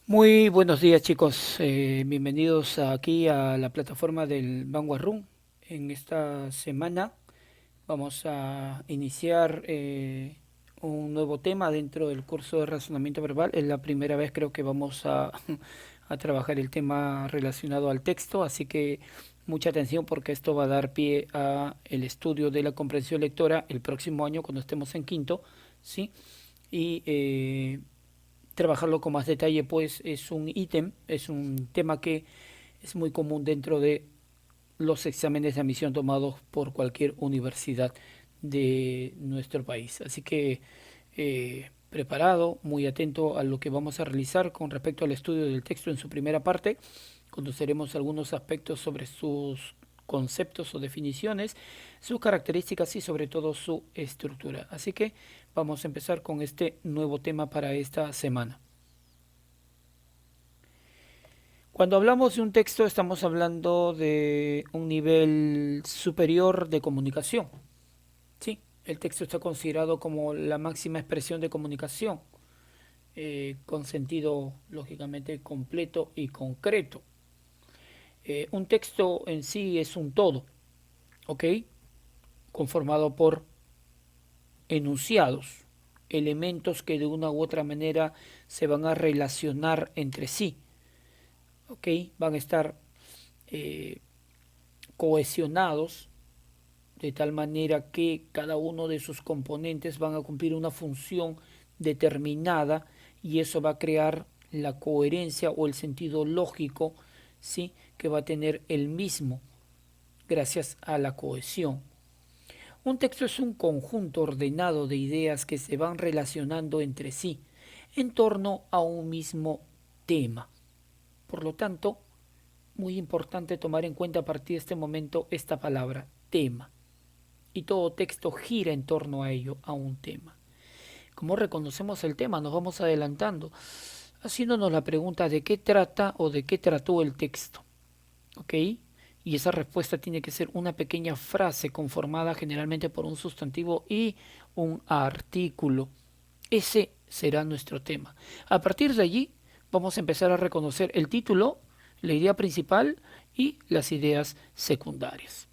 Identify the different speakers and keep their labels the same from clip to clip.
Speaker 1: Muy buenos días, chicos. Bienvenidos aquí a la plataforma del Vanguard Room. En esta semana vamos a iniciar un nuevo tema dentro del curso de razonamiento verbal. Es la primera vez creo que vamos a trabajar el tema relacionado al texto, así que mucha atención porque esto va a dar pie a el estudio de la comprensión lectora el próximo año cuando estemos en quinto, ¿sí? Y trabajarlo con más detalle, pues es un ítem, es un tema que es muy común dentro de los exámenes de admisión tomados por cualquier universidad de nuestro país. Así que preparado, muy atento a lo que vamos a realizar con respecto al estudio del texto en su primera parte. Conoceremos algunos aspectos sobre sus conceptos o definiciones, sus características y sobre todo su estructura. Así que vamos a empezar con este nuevo tema para esta semana. Cuando hablamos de un texto estamos hablando de un nivel superior de comunicación. Sí, el texto está considerado como la máxima expresión de comunicación, con sentido lógicamente completo y concreto. Un texto en sí es un todo, ¿ok? Conformado por enunciados, elementos que de una u otra manera se van a relacionar entre sí, ¿ok? Van a estar eh, cohesionados de tal manera que cada uno de sus componentes van a cumplir una función determinada y eso va a crear la coherencia o el sentido lógico, ¿sí? Que va a tener el mismo gracias a la cohesión. Un texto es un conjunto ordenado de ideas que se van relacionando entre sí en torno a un mismo tema. Por lo tanto, muy importante tomar en cuenta a partir de este momento esta palabra, tema. Y todo texto gira en torno a ello, a un tema. ¿Cómo reconocemos el tema? Nos vamos adelantando, haciéndonos la pregunta de qué trata o de qué trató el texto. ¿Ok? Y esa respuesta tiene que ser una pequeña frase conformada generalmente por un sustantivo y un artículo. Ese será nuestro tema. A partir de allí vamos a empezar a reconocer el título, la idea principal y las ideas secundarias.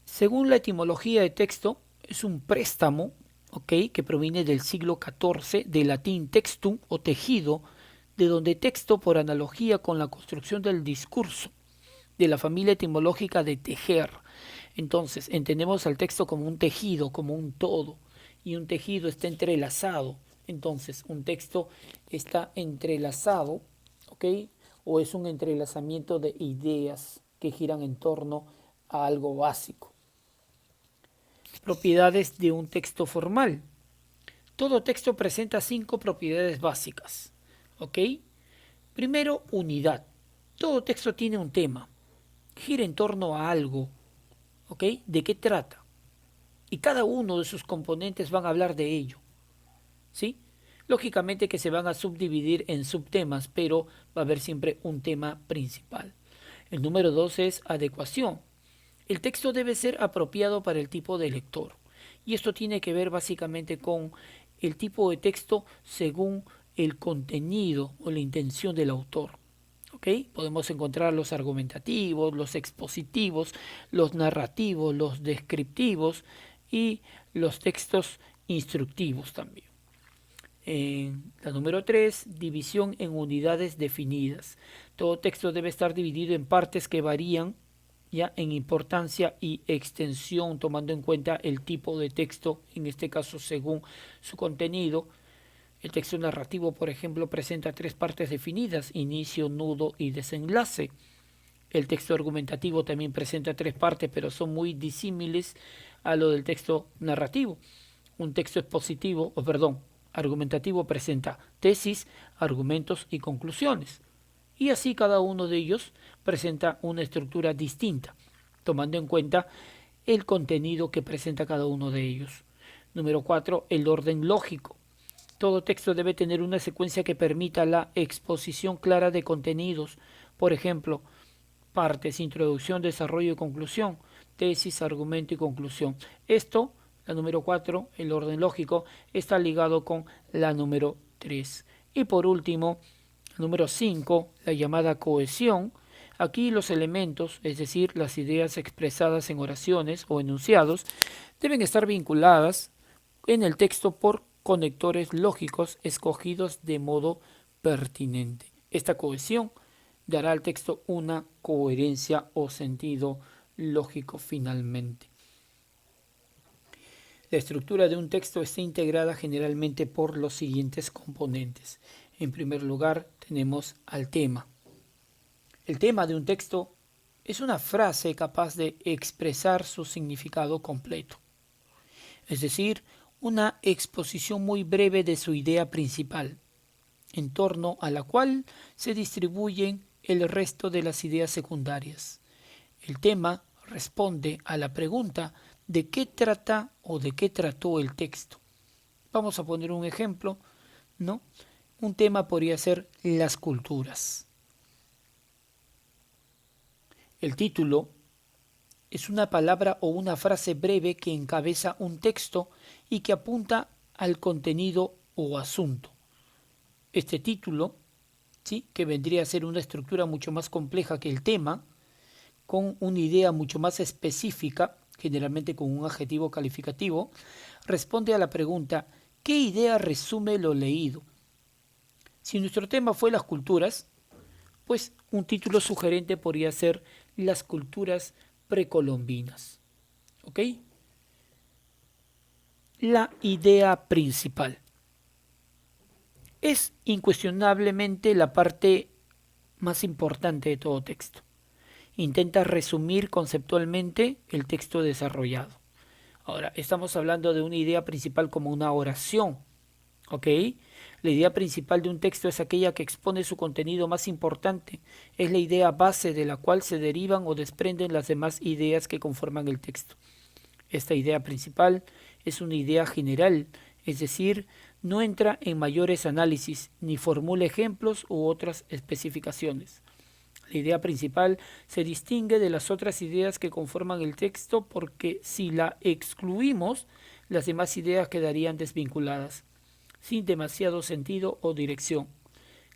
Speaker 1: Según la etimología de texto, es un préstamo, ¿ok? Que proviene del siglo XIV, del latín textum o tejido, de donde texto por analogía con la construcción del discurso, de la familia etimológica de tejer. Entonces, entendemos al texto como un tejido, como un todo, y un tejido está entrelazado. Entonces, un texto está entrelazado, ¿ok? O es un entrelazamiento de ideas que giran en torno a algo básico. Propiedades de un texto formal. Todo texto presenta 5 propiedades básicas. ¿Ok? Primero, unidad. Todo texto tiene un tema. Gira en torno a algo. ¿Ok? ¿De qué trata? Y cada uno de sus componentes van a hablar de ello. ¿Sí? Lógicamente que se van a subdividir en subtemas, pero va a haber siempre un tema principal. El número 2 es adecuación. El texto debe ser apropiado para el tipo de lector. Y esto tiene que ver básicamente con el tipo de texto según el contenido o la intención del autor. ¿Ok? Podemos encontrar los argumentativos, los expositivos, los narrativos, los descriptivos y los textos instructivos también. La número 3, división en unidades definidas. Todo texto debe estar dividido en partes que varían ya en importancia y extensión, tomando en cuenta el tipo de texto, en este caso según su contenido. El texto narrativo, por ejemplo, presenta 3 partes definidas, inicio, nudo y desenlace. El texto argumentativo también presenta 3 partes, pero son muy disímiles a lo del texto narrativo. Un texto expositivo, o perdón, argumentativo presenta tesis, argumentos y conclusiones. Y así cada uno de ellos presenta una estructura distinta, tomando en cuenta el contenido que presenta cada uno de ellos. Número 4, el orden lógico. Todo texto debe tener una secuencia que permita la exposición clara de contenidos. Por ejemplo, partes, introducción, desarrollo y conclusión, tesis, argumento y conclusión. La número 4, el orden lógico, está ligado con la número 3, Y por último, número 5, la llamada cohesión. Aquí los elementos, es decir, las ideas expresadas en oraciones o enunciados, deben estar vinculadas en el texto por conectores lógicos escogidos de modo pertinente. Esta cohesión dará al texto una coherencia o sentido lógico finalmente. La estructura de un texto está integrada generalmente por los siguientes componentes. En primer lugar, tenemos al tema. El tema de un texto es una frase capaz de expresar su significado completo, es decir, una exposición muy breve de su idea principal, en torno a la cual se distribuyen el resto de las ideas secundarias. El tema responde a la pregunta de qué trata o de qué trató el texto. Vamos a poner un ejemplo, ¿no? Un tema podría ser las culturas. El título es una palabra o una frase breve que encabeza un texto y que apunta al contenido o asunto. Este título, ¿sí?, que vendría a ser una estructura mucho más compleja que el tema, con una idea mucho más específica, generalmente con un adjetivo calificativo, responde a la pregunta: ¿qué idea resume lo leído? Si nuestro tema fue las culturas, pues un título sugerente podría ser las culturas precolombinas. ¿Ok? La idea principal es incuestionablemente la parte más importante de todo texto. Intenta resumir conceptualmente el texto desarrollado. Ahora, estamos hablando de una idea principal como una oración, ¿ok? La idea principal de un texto es aquella que expone su contenido más importante. Es la idea base de la cual se derivan o desprenden las demás ideas que conforman el texto. Esta idea principal es una idea general, es decir, no entra en mayores análisis ni formula ejemplos u otras especificaciones. La idea principal se distingue de las otras ideas que conforman el texto porque si la excluimos, las demás ideas quedarían desvinculadas, sin demasiado sentido o dirección.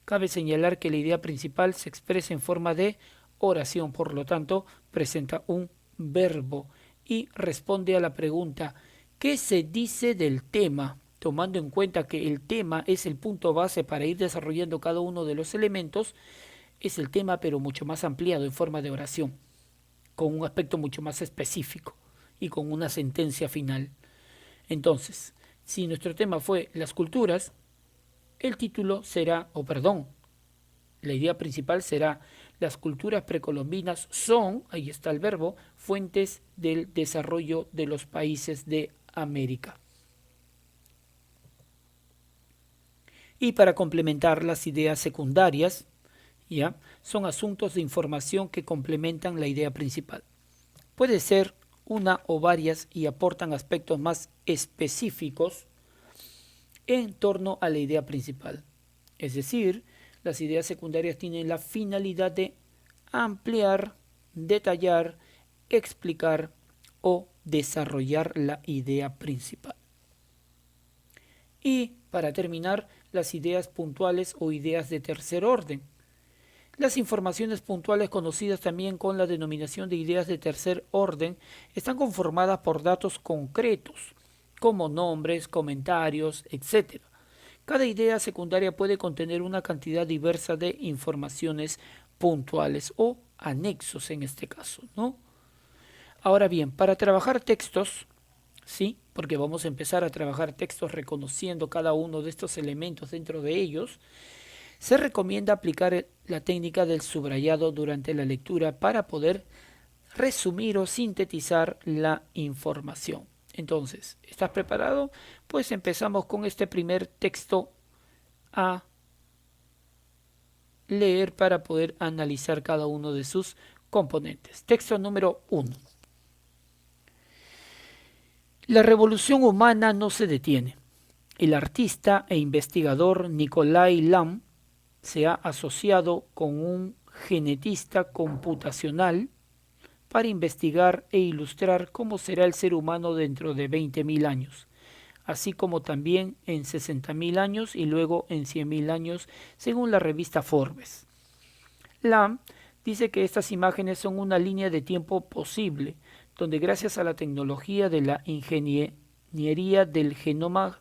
Speaker 1: Cabe señalar que la idea principal se expresa en forma de oración, por lo tanto, presenta un verbo y responde a la pregunta: ¿qué se dice del tema? Tomando en cuenta que el tema es el punto base para ir desarrollando cada uno de los elementos, es el tema pero mucho más ampliado en forma de oración, con un aspecto mucho más específico y con una sentencia final. Entonces, si nuestro tema fue las culturas, el título será, la idea principal será: las culturas precolombinas son, ahí está el verbo, fuentes del desarrollo de los países de América. Y para complementar las ideas secundarias, ¿ya?, son asuntos de información que complementan la idea principal. Puede ser una o varias y aportan aspectos más específicos en torno a la idea principal. Es decir, las ideas secundarias tienen la finalidad de ampliar, detallar, explicar o desarrollar la idea principal. Y, para terminar, las ideas puntuales o ideas de tercer orden. Las informaciones puntuales, conocidas también con la denominación de ideas de tercer orden, están conformadas por datos concretos, como nombres, comentarios, etc. Cada idea secundaria puede contener una cantidad diversa de informaciones puntuales o anexos en este caso, ¿no? Ahora bien, para trabajar textos, sí, porque vamos a empezar a trabajar textos reconociendo cada uno de estos elementos dentro de ellos, se recomienda aplicar la técnica del subrayado durante la lectura para poder resumir o sintetizar la información. Entonces, ¿estás preparado? Pues empezamos con este primer texto a leer para poder analizar cada uno de sus componentes. Texto número 1. La revolución humana no se detiene. El artista e investigador Nikolai Lam se ha asociado con un genetista computacional para investigar e ilustrar cómo será el ser humano dentro de 20.000 años. así como también en 60.000 años y luego en 100.000 años, según la revista Forbes. Lam dice que estas imágenes son una línea de tiempo posible, donde gracias a la tecnología de la ingeniería del genoma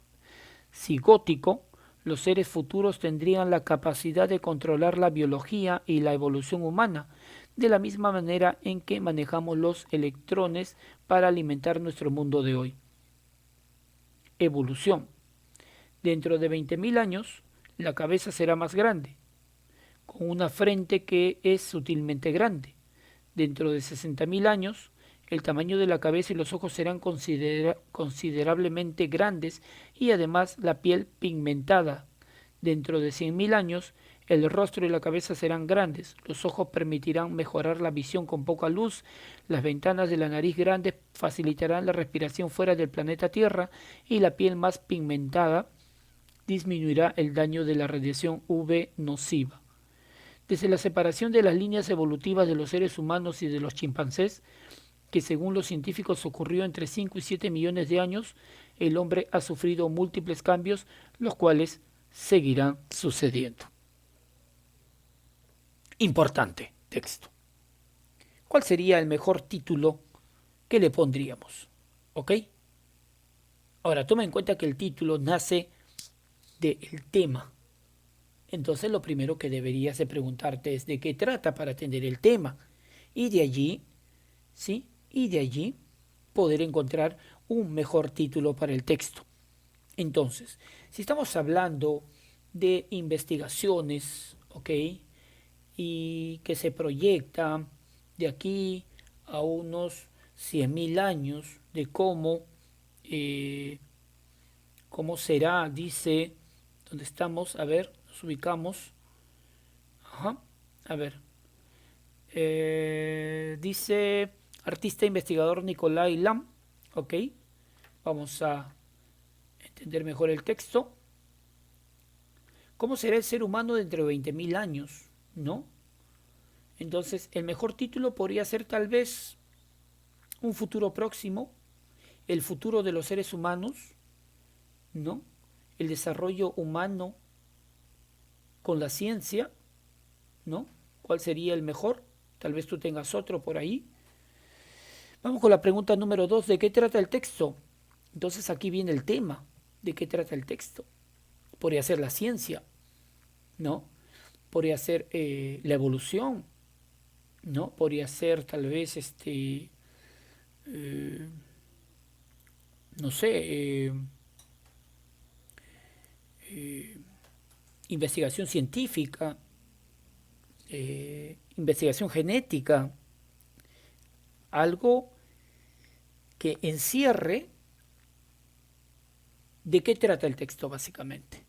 Speaker 1: cigótico, los seres futuros tendrían la capacidad de controlar la biología y la evolución humana, de la misma manera en que manejamos los electrones para alimentar nuestro mundo de hoy. Evolución. Dentro de 20.000 años, la cabeza será más grande, con una frente que es sutilmente grande. Dentro de 60.000 años, el tamaño de la cabeza y los ojos serán considerablemente grandes y además la piel pigmentada. Dentro de 100.000 años, el rostro y la cabeza serán grandes, los ojos permitirán mejorar la visión con poca luz, las ventanas de la nariz grandes facilitarán la respiración fuera del planeta Tierra y la piel más pigmentada disminuirá el daño de la radiación UV nociva. Desde la separación de las líneas evolutivas de los seres humanos y de los chimpancés, que según los científicos ocurrió entre 5 y 7 millones de años, el hombre ha sufrido múltiples cambios, los cuales seguirán sucediendo. Importante texto. ¿Cuál sería el mejor título que le pondríamos? ¿Ok? Ahora, toma en cuenta que el título nace del tema. Entonces, lo primero que deberías de preguntarte es de qué trata para atender el tema. Y de allí, ¿sí? Y de allí poder encontrar un mejor título para el texto. Entonces, si estamos hablando de investigaciones, ¿ok? Y que se proyecta de aquí a unos 100.000 años de cómo será, dice, ¿dónde estamos? A ver, nos ubicamos. Ajá, a ver. Dice artista investigador Nicolai Lam. Ok, vamos a entender mejor el texto. ¿Cómo será el ser humano dentro de 20.000 años? ¿No? Entonces, el mejor título podría ser tal vez un futuro próximo, el futuro de los seres humanos, ¿no? El desarrollo humano con la ciencia, ¿no? ¿Cuál sería el mejor? Tal vez tú tengas otro por ahí. Vamos con la pregunta número 2. ¿De qué trata el texto? Entonces aquí viene el tema. ¿De qué trata el texto? Podría ser la ciencia, ¿no? Podría ser la evolución, ¿no? Podría ser tal vez no sé, investigación científica, investigación genética, algo que encierre de qué trata el texto básicamente.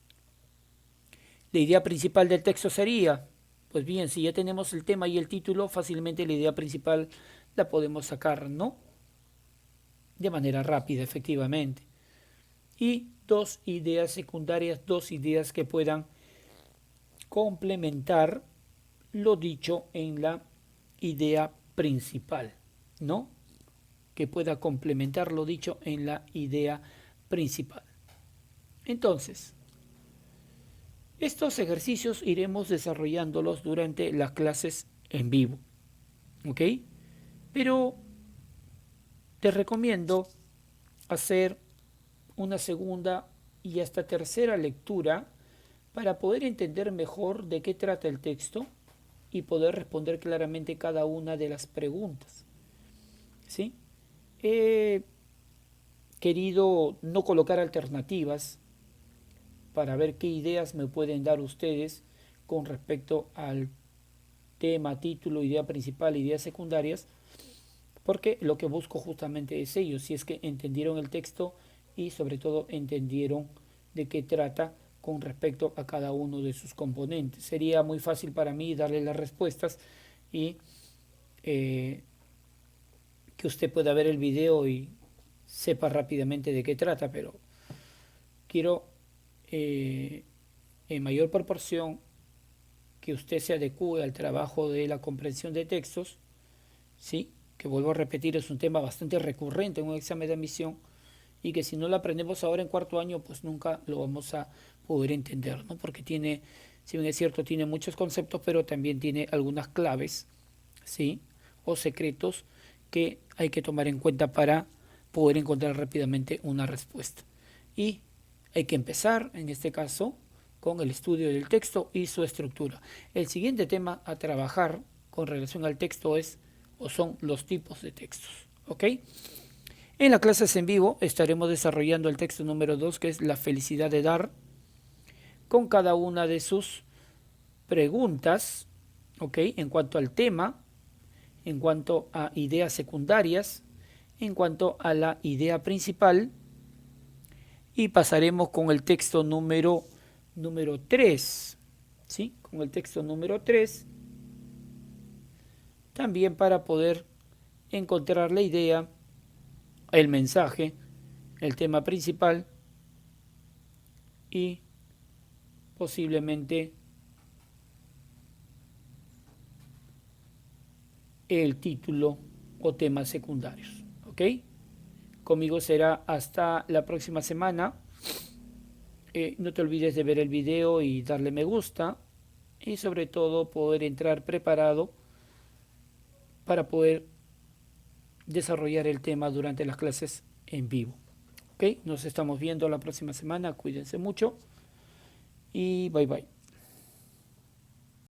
Speaker 1: La idea principal del texto sería, pues bien, si ya tenemos el tema y el título, fácilmente la idea principal la podemos sacar, ¿no? De manera rápida, efectivamente. Y dos ideas secundarias, dos ideas que puedan complementar lo dicho en la idea principal, ¿no? Que pueda complementar lo dicho en la idea principal. Entonces, estos ejercicios iremos desarrollándolos durante las clases en vivo, ¿ok? Pero te recomiendo hacer una segunda y hasta tercera lectura para poder entender mejor de qué trata el texto y poder responder claramente cada una de las preguntas, ¿sí? He querido no colocar alternativas para ver qué ideas me pueden dar ustedes con respecto al tema, título, idea principal, ideas secundarias, porque lo que busco justamente es ello, si es que entendieron el texto y sobre todo entendieron de qué trata con respecto a cada uno de sus componentes. Sería muy fácil para mí darle las respuestas y que usted pueda ver el video y sepa rápidamente de qué trata, pero quiero en mayor proporción que usted se adecue al trabajo de la comprensión de textos, ¿sí? Que vuelvo a repetir, es un tema bastante recurrente en un examen de admisión y que si no lo aprendemos ahora en cuarto año, pues nunca lo vamos a poder entender, ¿no? Porque tiene, si bien es cierto, tiene muchos conceptos, pero también tiene algunas claves, ¿sí? O secretos que hay que tomar en cuenta para poder encontrar rápidamente una respuesta. Y hay que empezar, en este caso, con el estudio del texto y su estructura. El siguiente tema a trabajar con relación al texto es o son los tipos de textos. ¿Ok? En las clases en vivo estaremos desarrollando el texto número 2, que es la felicidad de dar, con cada una de sus preguntas, ¿ok? En cuanto al tema, en cuanto a ideas secundarias, en cuanto a la idea principal, y pasaremos con el texto número 3, ¿sí? Con el texto número 3, también para poder encontrar la idea, el mensaje, el tema principal y posiblemente el título o temas secundarios. ¿Ok? Conmigo será hasta la próxima semana. No te olvides de ver el video y darle me gusta. Y sobre todo poder entrar preparado para poder desarrollar el tema durante las clases en vivo. ¿Ok? Nos estamos viendo la próxima semana. Cuídense mucho. Y bye bye.